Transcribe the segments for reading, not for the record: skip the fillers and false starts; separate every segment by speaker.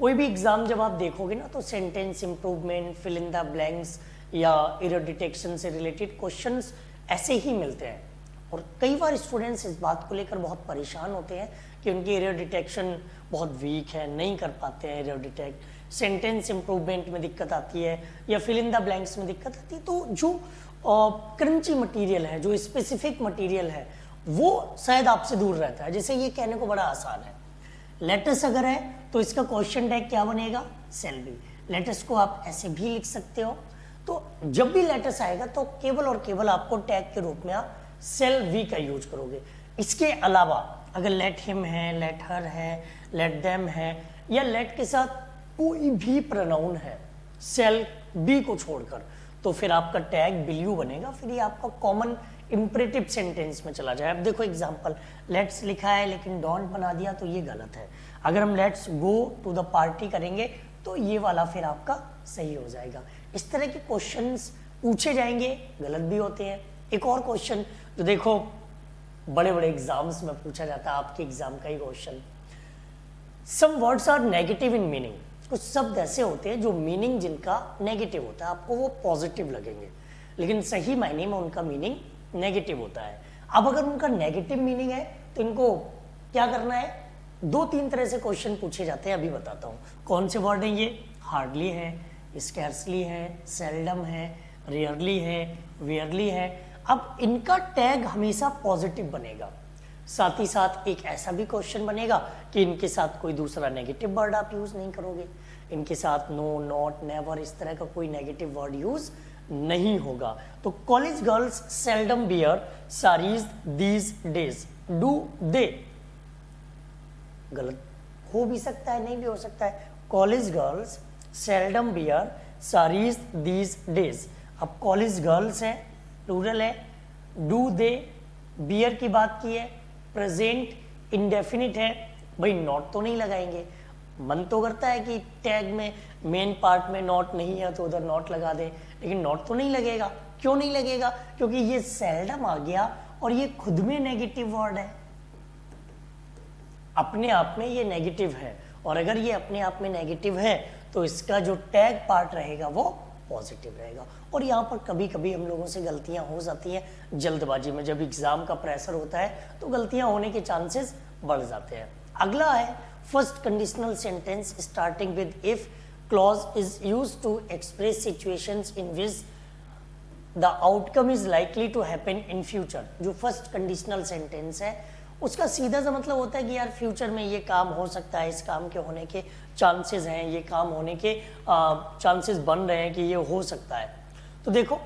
Speaker 1: कोई भी एग्जाम जब आप देखोगे ना तो sentence improvement, fill in the blanks या एरर डिटेक्शन से रिलेटेड क्वेश्चंस ऐसे ही मिलते हैं। और कई बार स्टूडेंट्स इस बात को लेकर बहुत परेशान होते हैं कि उनकी एरर डिटेक्शन बहुत वीक है, नहीं कर पाते हैं एरर डिटेक्ट, सेंटेंस इंप्रूवमेंट में दिक्कत आती है या फिल इन द ब्लैंक्स में दिक्कत आती है। तो जो क्रंची मटेरियल है, जो स्पेसिफिक मटेरियल है, वो शायद आपसे दूर रहता है। जैसे ये कहने को बड़ा आसान है, लेटस अगर है तो इसका क्वेश्चन टैग क्या बनेगा, सेल बी। लेटस को आप ऐसे भी लिख सकते हो। तो जब भी लेटस आएगा तो केवल और केवल आपको टैग के रूप में आप सेल वी का यूज करोगे। इसके अलावा अगर लेट हिम है, लेट हर है, लेट देम है या लेट के साथ कोई भी प्रोनाउन है सेल बी को छोड़कर, तो फिर आपका टैग बिल्यू बनेगा। फिर ये आपका कॉमन इंपरेटिव सेंटेंस में चला जाए। अब देखो एग्जांपल, लेट्स लिखा है लेकिन डोंट बना दिया तो ये गलत है। अगर हम let's go to the party करेंगे तो ये वाला फिर आपका सही हो जाएगा। इस तरह के क्वेश्चंस पूछे जाएंगे, गलत भी होते हैं। एक और क्वेश्चन जो देखो बड़े बड़े एग्जाम्स में पूछा जाता है, आपके एग्जाम का ही question, some words are negative in meaning. कुछ शब्द ऐसे होते हैं जो मीनिंग जिनका नेगेटिव होता है, आपको वो पॉजिटिव लगेंगे, लेकिन सही मायने में उनका मीनिंग नेगेटिव होता है। अब अगर उनका नेगेटिव मीनिंग है तो इनको क्या करना है, 2-3 तरह से क्वेश्चन पूछे जाते हैं। अभी बताता हूँ कौन से वर्ड है ये। हार्डली है, स्कैर्सली है, सेल्डम है, रेयरली है, वेयरली है। अब इनका टैग हमेशा पॉजिटिव बनेगा। साथ ही साथ एक ऐसा भी क्वेश्चन बनेगा कि इनके साथ कोई दूसरा नेगेटिव वर्ड आप यूज नहीं करोगे। इनके साथ नो, नॉट, नेवर इस तरह का कोई नेगेटिव वर्ड यूज नहीं होगा। तो college girls seldom bear saris these days, do they, गलत हो भी सकता है, नहीं भी हो सकता है। College girls seldom bear saris these days. अब कॉलेज गर्ल्स है, प्लूरल है, डू दे बियर की बात की है, प्रेजेंट इंडेफिनिट है, भाई नॉट तो नहीं लगाएंगे। मन तो करता है कि टैग में मेन पार्ट में नॉट नहीं है तो उधर नॉट लगा दे, लेकिन नॉट तो नहीं लगेगा। क्यों नहीं लगेगा, क्योंकि ये सेल्डम आ गया और ये खुद में नेगेटिव वर्ड है, अपने आप में ये नेगेटिव है। और अगर ये अपने आप में नेगेटिव है तो इसका जो टैग पार्ट रहेगा वो पॉजिटिव रहेगा। और यहाँ पर कभी कभी हम लोगों से गलतियां हो जाती हैं जल्दबाजी में, जब एग्जाम का प्रेशर होता है तो गलतियां होने के चांसेस बढ़ जाते हैं। अगला है first conditional sentence starting with if clause is used to express situations in which the outcome is likely to happen in future. जो फर्स्ट कंडीशनल सेंटेंस है उसका सीधा सा मतलब होता है कि यार फ्यूचर में ये काम हो सकता है, इस काम के होने के चांसेस हैं, ये काम होने के चांसेस बन रहे हैं कि ये हो सकता है। तो देखो,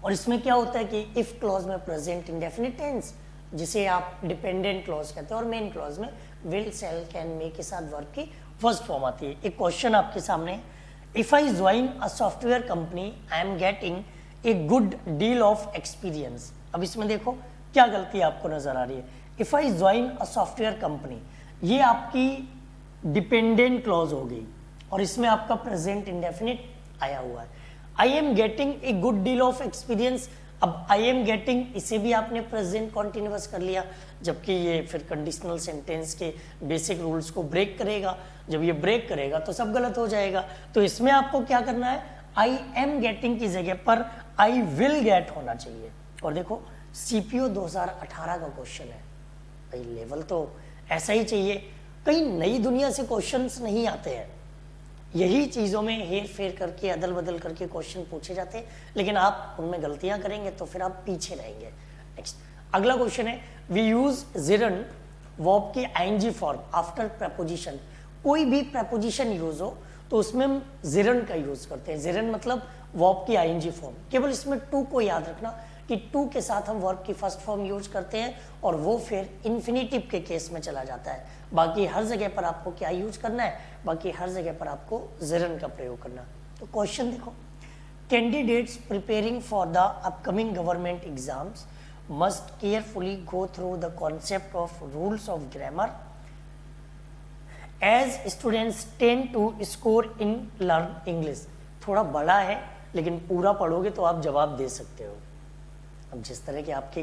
Speaker 1: और इसमें क्या होता है कि इफ क्लॉज में प्रेजेंट इंडेफिनिट टेंस, जिसे आप डिपेंडेंट क्लॉज कहते हैं, और मेन क्लॉज में विल, शैल, कैन, मे के साथ वर्ब की फर्स्ट फॉर्म आती है। एक क्वेश्चन आपके सामने, if I join a software company I am getting a good deal of experience. अब इसमें देखो क्या गलती आपको नजर आ रही है। If I join a software company, ये आपकी डिपेंडेंट क्लॉज हो गई और इसमें आपका प्रेजेंट इंडेफिनिट आया हुआ है। I am getting a good deal of experience, अब आई एम गेटिंग इसे भी आपने प्रेजेंट कॉन्टिन्यूअस कर लिया, जबकि ये फिर कंडीशनल सेंटेंस के बेसिक रूल्स को ब्रेक करेगा। जब ये ब्रेक करेगा तो सब गलत हो जाएगा। तो इसमें आपको क्या करना है, आई एम गेटिंग की जगह पर आई विल गेट होना चाहिए। और देखो सीपीओ 2018 का क्वेश्चन है, भाई लेवल तो ऐसा ही चाहिए। कहीं नई दुनिया से क्वेश्चंस नहीं आते हैं, यही चीजों में हेर फेर करके अदल बदल करके क्वेश्चन पूछे जाते हैं, लेकिन आप उनमें गलतियां करेंगे तो फिर आप पीछे रहेंगे। नेक्स्ट अगला क्वेश्चन है, वी यूज जिरन वर्ब की आईएनजी फॉर्म आफ्टर प्रपोजिशन। कोई भी प्रपोजिशन यूज हो तो उसमें हम जिरन का यूज करते हैं। जिरन मतलब वर्ब की आईएनजी फॉर्म। केवल इसमें टू को याद रखना कि टू के साथ हम वर्ब की फर्स्ट फॉर्म यूज करते हैं और वो फिर इन्फिनेटिव के केस में चला जाता है। बाकी हर जगह पर आपको क्या यूज करना है, बाकी हर जगह पर आपको जिरन का प्रयोग करना। तो क्वेश्चन देखो, candidates preparing for the upcoming government exams must carefully go through the concept of rules of grammar as students tend to score in learn English. थोड़ा बड़ा है लेकिन पूरा पढ़ोगे तो आप जवाब दे सकते हो। अब जिस तरह के आपके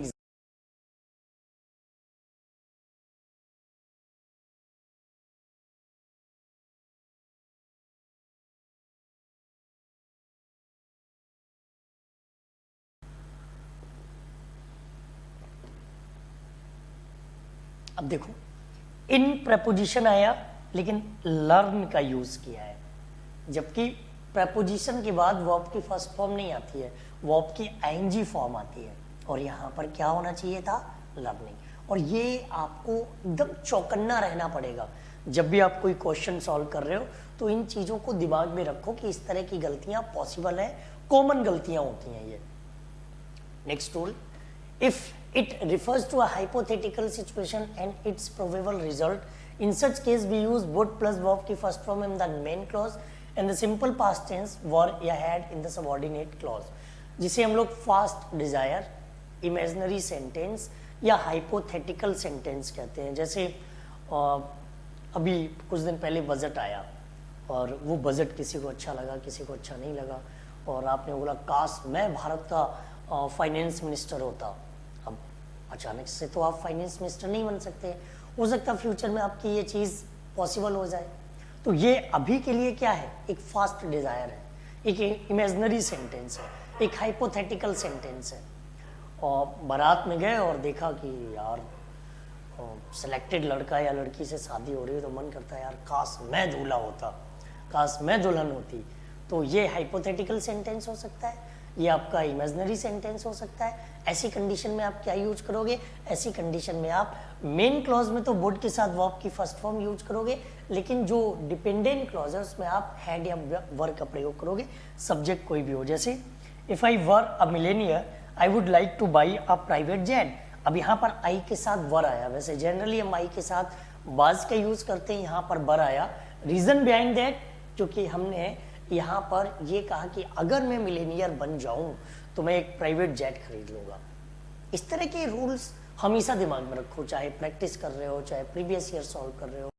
Speaker 1: अब देखो, इन प्रपोजिशन आया लेकिन लर्न का यूज किया है, जबकि प्रपोजिशन के बाद वर्ब की फर्स्ट फॉर्म नहीं आती है, वर्ब की आईएनजी फॉर्म आती है, और यहाँ पर क्या होना चाहिए था, लर्निंग। और ये आपको एकदम चौकन्ना रहना पड़ेगा जब भी आप कोई क्वेश्चन सॉल्व कर रहे हो, तो इन चीजों को दिमाग में रखो कि इस तरह की गलतियां पॉसिबल है, कॉमन गलतियां होती हैं ये। Next rule, if it refers to a hypothetical situation and its probable result, in such case we use would plus verb की first form in the main clause and the simple past tense were या had in the subordinate clause, जिसे हम लोग fast desire, imaginary sentence या hypothetical sentence कहते हैं। जैसे अभी कुछ दिन पहले बजट आया और वो बजट किसी को अच्छा लगा, किसी को अच्छा नहीं लगा, और आपने बोला काश मैं भारत का फाइनेंस मिनिस्टर होता। अब अचानक से तो आप फाइनेंस मिनिस्टर नहीं बन सकते, हो सकता फ्यूचर में आपकी ये चीज़ पॉसिबल हो जाए। तो ये अभी के लिए क्या है, एक फास्ट डिजायर है, एक इमेजिनरी सेंटेंस है, एक हाइपोथेटिकल सेंटेंस है। और बारात में गए और देखा कि यार सिलेक्टेड लड़का या लड़की से शादी हो रही है, तो मन करता है यार काश मैं दूल्हा होता, काश मैं दुल्हन होती। तो ये हाइपोथेटिकल सेंटेंस हो सकता है, ये आपका इमेजिनरी सेंटेंस हो सकता है। ऐसी कंडीशन में आप क्या यूज करोगे, ऐसी कंडीशन में आप मेन क्लॉज में तो वुड के साथ वर्ब की फर्स्ट फॉर्म यूज करोगे, लेकिन जो डिपेंडेंट क्लॉज है उसमें आप हैड या वर का प्रयोग करोगे, सब्जेक्ट कोई भी हो। जैसे if I were a millionaire I would like two by a private jet. अब यहाँ पर आई के साथ वर आया, वैसे जनरली हम आई के साथ बाज का यूज करते हैं, यहाँ पर वर आया। रीजन बिहाइंड दैट, क्योंकि हमने यहाँ पर ये कहा कि अगर मैं मिलेनियर बन जाऊं तो मैं एक प्राइवेट जेट खरीद लूंगा। इस तरह के रूल्स हमेशा दिमाग में रखो, चाहे प्रैक्टिस कर रहे हो, चाहे प्रीवियस ईयर सॉल्व कर रहे हो,